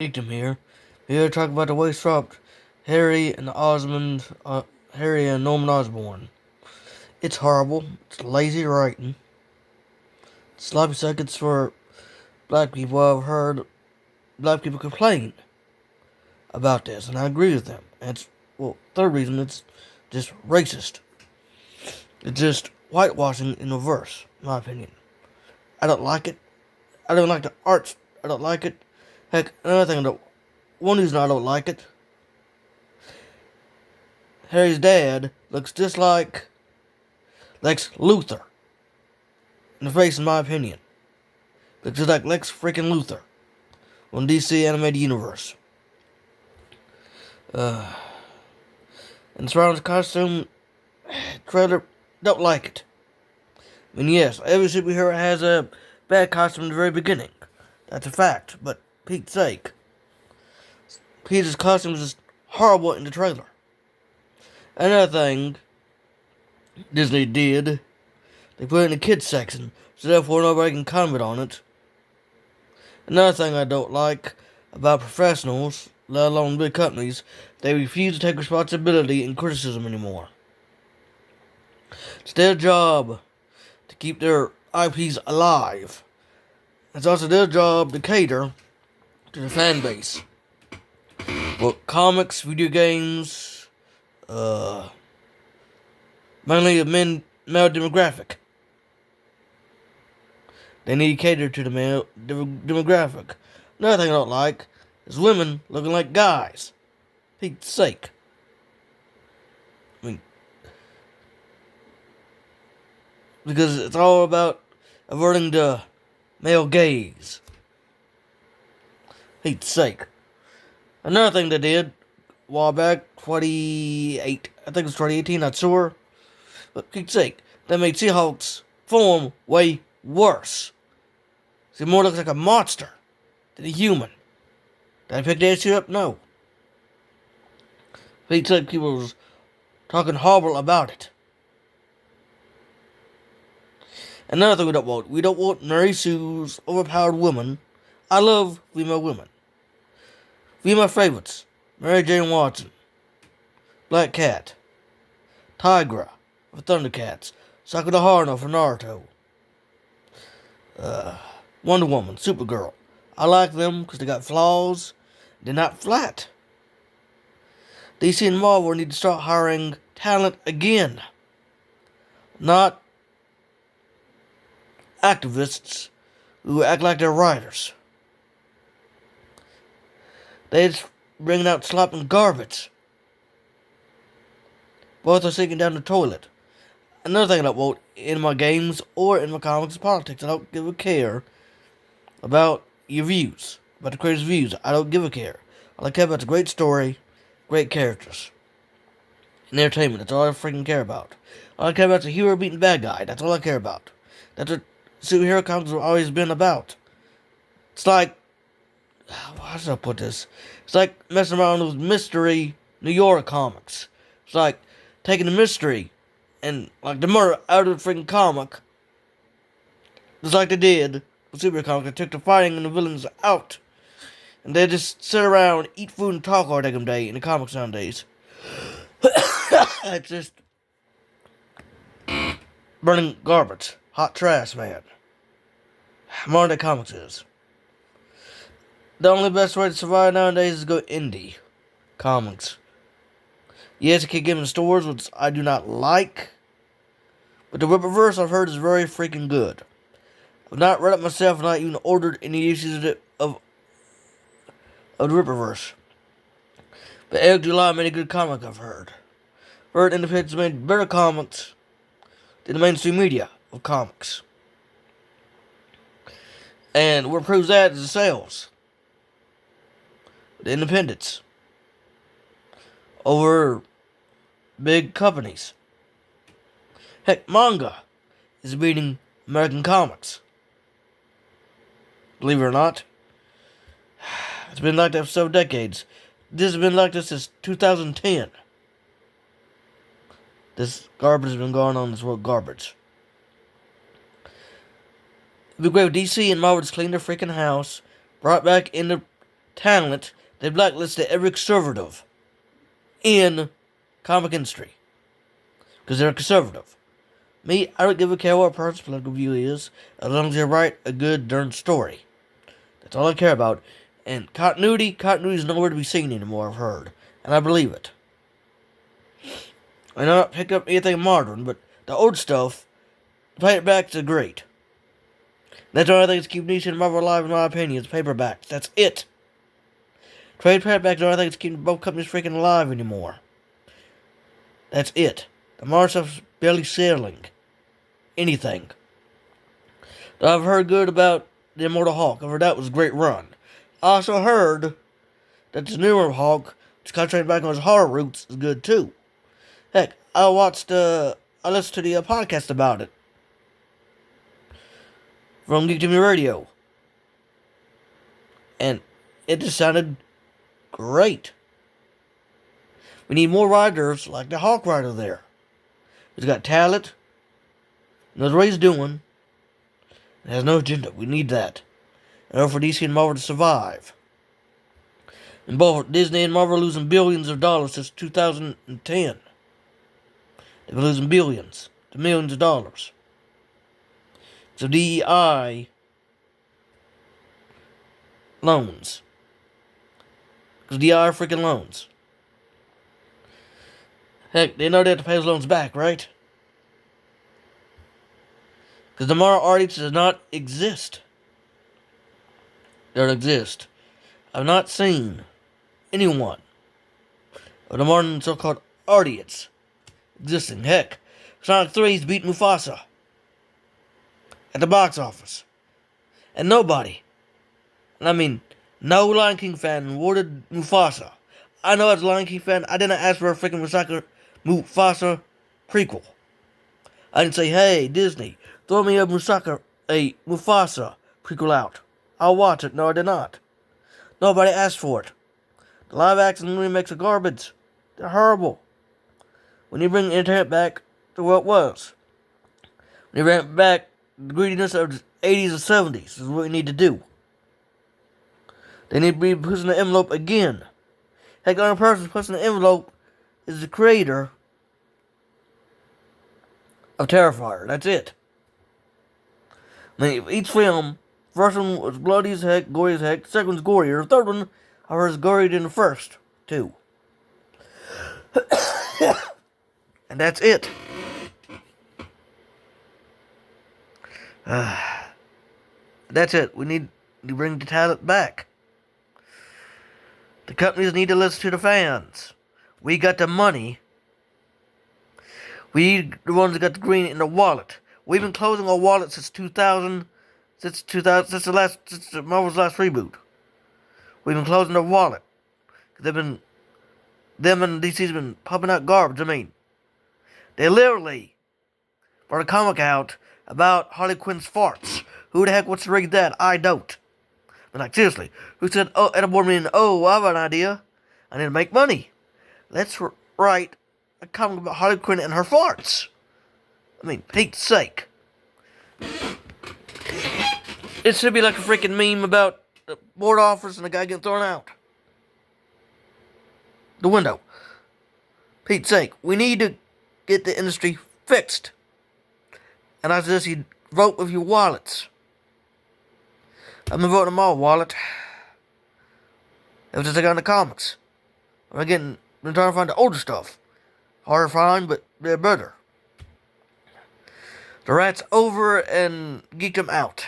Victim here. Here to talk about the way swapped Harry and Norman Osborn. It's horrible. It's lazy writing. Sloppy seconds for black people. I've heard black people complain about this, and I agree with them. Third reason, it's just racist. It's just whitewashing in reverse, in my opinion. I don't like it. I don't like the art. I don't like it. Heck, another thing, one reason I don't like it, Harry's dad looks just like Lex Luthor in the face, in my opinion. Looks just like Lex freaking Luthor on DC animated universe. And surrounding costume trailer, don't like it. I mean, yes, every superhero has a bad costume in the very beginning. That's a fact, but Pete's sake, Peter's costume is just horrible in the trailer. Another thing Disney did, they put it in the kids section, so therefore nobody can comment on it. Another thing I don't like about professionals, let alone big companies, they refuse to take responsibility and criticism anymore. It's their job to keep their IPs alive. It's also their job to cater to the fan base. Well, comics, video games, mainly a male demographic. They need to cater to the male demographic. Another thing I don't like is women looking like guys. Pete's sake. I mean, because it's all about averting the male gaze. Pete's sake. Another thing they did a while back, I think it was 2018, not sure. But Pete's sake, they made Seahawks' form way worse. He more looks like a monster than a human. Did I pick that shit up? No. Pete's sake, people was talking horrible about it. Another thing we don't want Mary Sue's overpowered woman. I love female women. Female favorites: Mary Jane Watson, Black Cat, Tigra for Thundercats, Sakura Haruno for Naruto, Wonder Woman, Supergirl. I like them because they got flaws. They're not flat. DC and Marvel need to start hiring talent again. Not activists who act like they're writers. They just bringing out slopping garbage. Both are sinking down the toilet. Another thing I don't want in my games or in my comics is politics. I don't give a care about your views, about the creators' views. I don't give a care. All I care about is a great story, great characters, and entertainment. That's all I freaking care about. All I care about is a hero beating bad guy. That's all I care about. That's what superhero comics have always been about. It's like, how should I put this? It's like messing around with mystery New York comics. It's like taking the mystery and like the murder out of the freaking comic. Just like they did with superhero comics. They took the fighting and the villains out. And they just sit around, eat food, and talk all damn day in the comics nowadays. It's just burning garbage. Hot trash, man. Modern day comics is. The only best way to survive nowadays is to go indie comics. Yes, it can get in stores, which I do not like. But the Rippaverse I've heard is very freaking good. I've not read it myself, not even ordered any issues of the Rippaverse. But Eric July made a good comic, I've heard. Heard independents made better comics than the mainstream media of comics. And what proves that is the sales. The independents. Over big companies. Heck, manga is beating American comics. Believe it or not. It's been like that for several decades. This has been like this since 2010. This garbage has been going on in this world. Garbage. It'd be great if DC and Marvel just cleaned their freaking house, brought back talent, they blacklisted every conservative in comic industry. Because they're conservative. Me, I don't give a care what a person's political view is, as long as they write a good darn story. That's all I care about. And continuity is nowhere to be seen anymore, I've heard. And I believe it. I don't pick up anything modern, but the old stuff, paperbacks are great. That's the only thing that's keeping DC and Marvel alive, in my opinion, is paperbacks. That's it. Trade paperbacks are the only thing that's keeping both companies freaking alive anymore. That's it. The modern stuff's barely selling anything. I've heard good about the Immortal Hulk. I've heard that was a great run. I also heard that the newer Hulk, which concentrating back on his horror roots, is good too. Heck, I listened to the podcast about it from Geek Jimmy Radio, and it just sounded great. We need more writers like the Hulk writer there. He's got talent, knows what he's doing, and has no agenda. We need that in order for DC and Marvel to survive. And both Disney and Marvel are losing billions of dollars since 2010. They've been losing billions to millions of dollars. So DEI loans. Because DEI are freaking loans. Heck, they know they have to pay those loans back, right? Because the moral audience does not exist. They don't exist. I've not seen anyone of the modern so-called audience existing. Heck, Sonic 3's beat Mufasa at the box office. And nobody, and I mean no Lion King fan, awarded Mufasa. I know as a Lion King fan, I didn't ask for a freaking Mufasa prequel. I didn't say, hey, Disney, throw me a Mufasa prequel out. I'll watch it. No, I did not. Nobody asked for it. The live action remakes are garbage. They're horrible. We need to bring the internet back to what it was. We need to bring back the greediness of the 80s and 70s is what we need to do. They need to be pushing the envelope again. Heck, the only person pushing the envelope is the creator of Terrifier. That's it. I mean, each film, first one was bloody as heck, gory as heck, second one's gorier, the third one, however, is gorier than the first two. And that's it. That's it. We need to bring the talent back. The companies need to listen to the fans. We got the money. We need the ones that got the green in the wallet. We've been closing our wallet since 2000, since the Marvel's last reboot. We've been closing their wallet. Them and DC's been pumping out garbage. I mean, they literally brought a comic out about Harley Quinn's farts. Who the heck wants to read that? I don't. But like, seriously, who said, at a board meeting, I have an idea. I need to make money. Let's write a comic about Harley Quinn and her farts. I mean, Pete's sake. It should be like a freaking meme about the board office and the guy getting thrown out the window. Pete's sake, we need to get the industry fixed. And I suggest you vote with your wallets. I've been voting my wallet. Ever since I got into comics. I'm trying to find the older stuff. Harder to find, but they're better. The Rat's over and geeked them out.